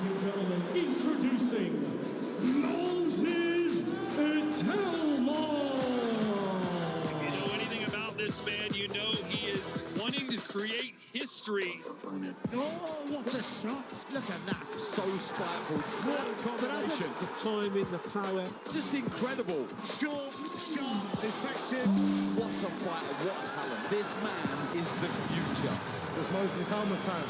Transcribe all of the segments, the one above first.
and gentlemen, introducing Moses Itelma. If you know anything about this man, you know he is wanting to create history. Oh, what a shot. Look at that. So spiteful. What a combination. The timing, the power. Just incredible. Short, sharp, effective. What a fighter, what a talent. This man is the future. It's Moses Itelma's time.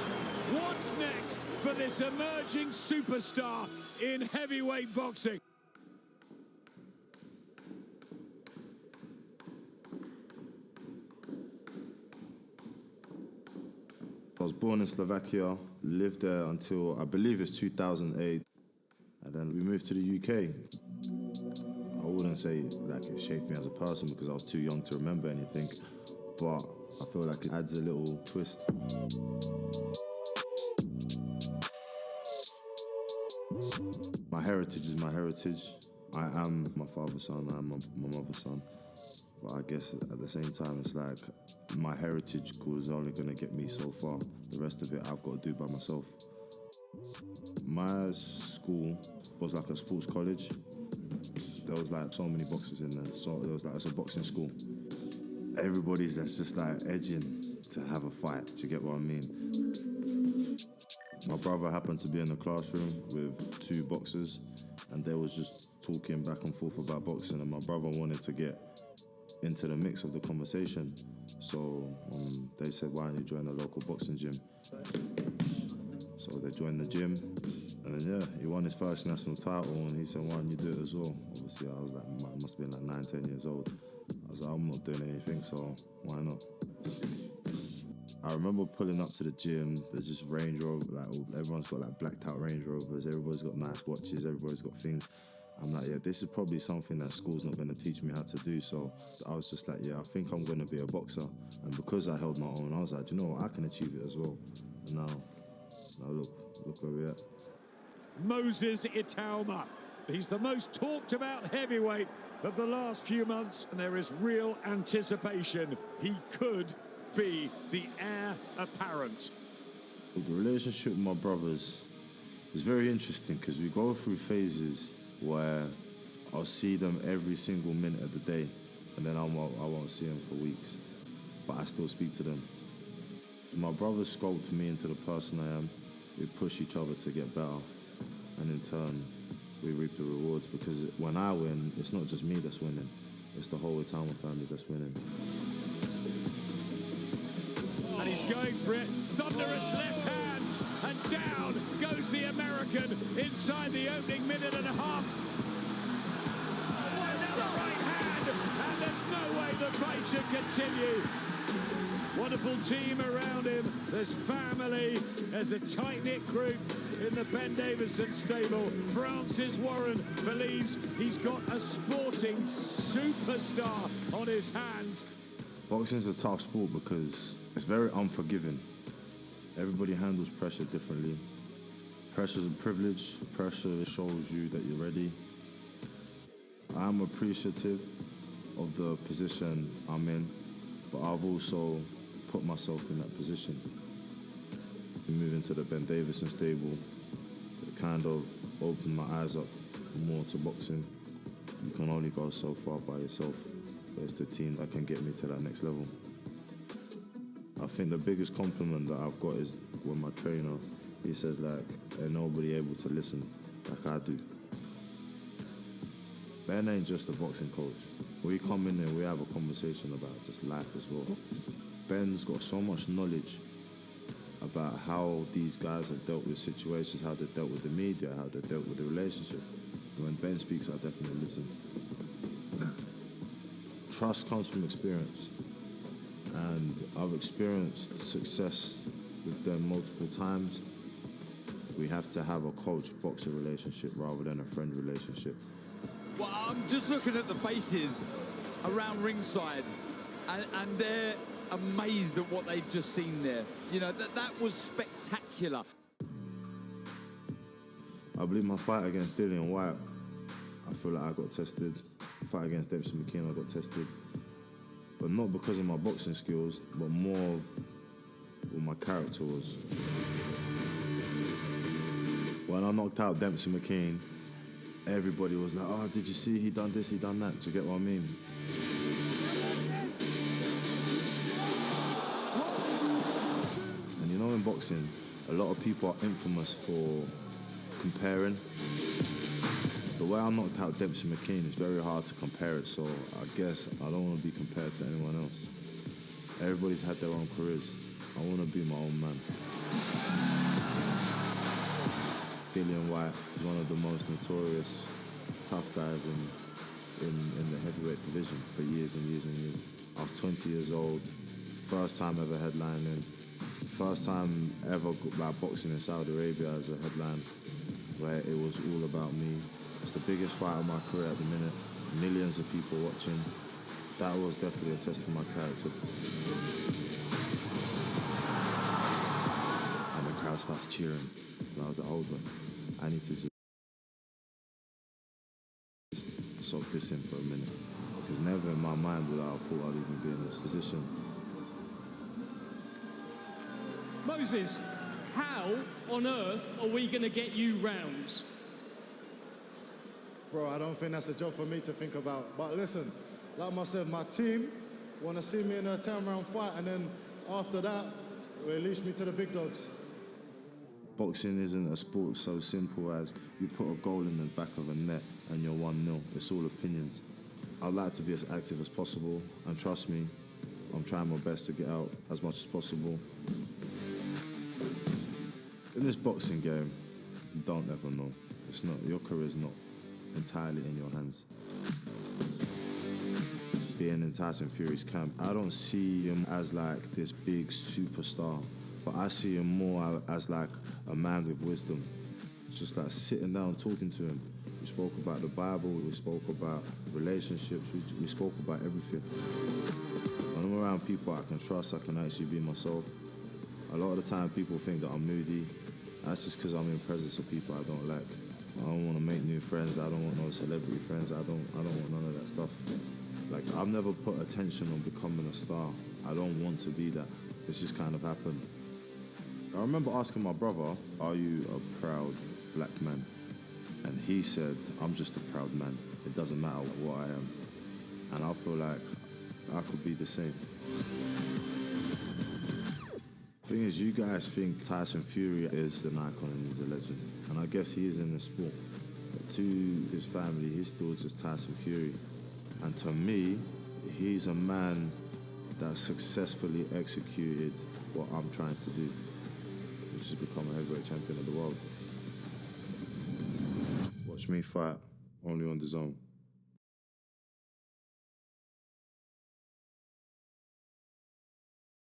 What's next for this emerging superstar in heavyweight boxing? I was born in Slovakia, lived there until I believe it's 2008, and then we moved to the UK. I wouldn't say like it shaped me as a person because I was too young to remember anything, but I feel like it adds a little twist. My heritage is my heritage. I am my father's son, I am my mother's son. But I guess at the same time, it's like my heritage is only going to get me so far. The rest of it I've got to do by myself. My school was like a sports college. There was like so many boxers in there. So there was like, it's a boxing school. Everybody's just like edging to have a fight. Do you get what I mean? My brother happened to be in the classroom with two boxers, and they was just talking back and forth about boxing, and my brother wanted to get into the mix of the conversation. So they said, why don't you join the local boxing gym? So they joined the gym, and then yeah, he won his first national title, and he said, why don't you do it as well? Obviously I was like, I must have been like 9, 10 years old. I was like, I'm not doing anything, so why not? I remember pulling up to the gym, there's just Range Rover, like everyone's got like blacked out Range Rovers, everybody's got nice watches, everybody's got things. I'm like, yeah, this is probably something that school's not going to teach me how to do. So I was just like, yeah, I think I'm going to be a boxer. And because I held my own, I was like, you know what, I can achieve it as well. And now look where we're at. Moses Itelma. He's the most talked about heavyweight of the last few months, and there is real anticipation. He could be the heir apparent. The relationship with my brothers is very interesting because we go through phases where I'll see them every single minute of the day, and then I won't see them for weeks, but I still speak to them. My brothers sculpt me into the person I am. We push each other to get better, and in turn, we reap the rewards, because when I win, it's not just me that's winning, it's the whole Itelma family that's winning. And he's going for it, thunderous left hands, and down goes the American inside the opening minute and a half. Now the right hand, and there's no way the fight should continue. Wonderful team around him, there's family, there's a tight-knit group in the Ben Davison stable. Francis Warren believes he's got a sporting superstar on his hands. Boxing's a tough sport because it's very unforgiving. Everybody handles pressure differently. Pressure's a privilege. Pressure shows you that you're ready. I'm appreciative of the position I'm in, but I've also put myself in that position. Moving to the Ben Davison stable, it kind of opened my eyes up more to boxing. You can only go so far by yourself, but it's the team that can get me to that next level. I think the biggest compliment that I've got is when my trainer, he says like, ain't nobody able to listen like I do. Ben ain't just a boxing coach. We come in and we have a conversation about just life as well. Ben's got so much knowledge about how these guys have dealt with situations, how they've dealt with the media, how they've dealt with the relationship. When Ben speaks, I definitely listen. Trust comes from experience. And I've experienced success with them multiple times. We have to have a coach-boxer relationship rather than a friend relationship. Well, I'm just looking at the faces around ringside, and they're amazed at what they've just seen there. You know, that was spectacular. I believe my fight against Dillian Whyte, I feel like I got tested. The fight against Dempsey McKean, I got tested. But not because of my boxing skills, but more of what my character was. When I knocked out Dempsey McKean, everybody was like, oh, did you see he done this, he done that? Do you get what I mean? And you know, in boxing, a lot of people are infamous for comparing. The way I knocked out Dempsey McKean is very hard to compare it, so I guess I don't want to be compared to anyone else. Everybody's had their own careers. I want to be my own man. Dillian White is one of the most notorious tough guys in the heavyweight division for years and years and years. I was 20 years old, first time ever headlining, first time ever boxing in Saudi Arabia as a headline, where it was all about me. It's the biggest fight of my career at the minute, millions of people watching. That was definitely a test of my character. And the crowd starts cheering. And I was like, hold on, I need to just soak this in for a minute. Because never in my mind would I have thought I'd even be in this position. Moses, how on earth are we going to get you rounds? Bro, I don't think that's a job for me to think about. But listen, like I said, my team want to see me in a 10-round fight, and then after that, release me to the big dogs. Boxing isn't a sport so simple as you put a goal in the back of a net and you're 1-0. It's all opinions. I'd like to be as active as possible, and trust me, I'm trying my best to get out as much as possible. In this boxing game, you don't ever know. It's not, your career's not entirely in your hands. Being in Tyson Fury's camp, I don't see him as like this big superstar, but I see him more as like a man with wisdom. It's just like sitting down, talking to him. We spoke about the Bible, we spoke about relationships, we spoke about everything. When I'm around people I can trust, I can actually be myself. A lot of the time people think that I'm moody. That's just because I'm in presence of people I don't like. I don't want to make new friends. I don't want no celebrity friends. I don't want none of that stuff. Like, I've never put attention on becoming a star. I don't want to be that. It's just kind of happened. I remember asking my brother, are you a proud black man? And he said, I'm just a proud man. It doesn't matter what I am. And I feel like I could be the same. Thing is, you guys think Tyson Fury is an icon and he's a legend. And I guess he is in the sport. But to his family, he's still just Tyson Fury. And to me, he's a man that successfully executed what I'm trying to do, which is become a heavyweight champion of the world. Watch me fight only on DAZN.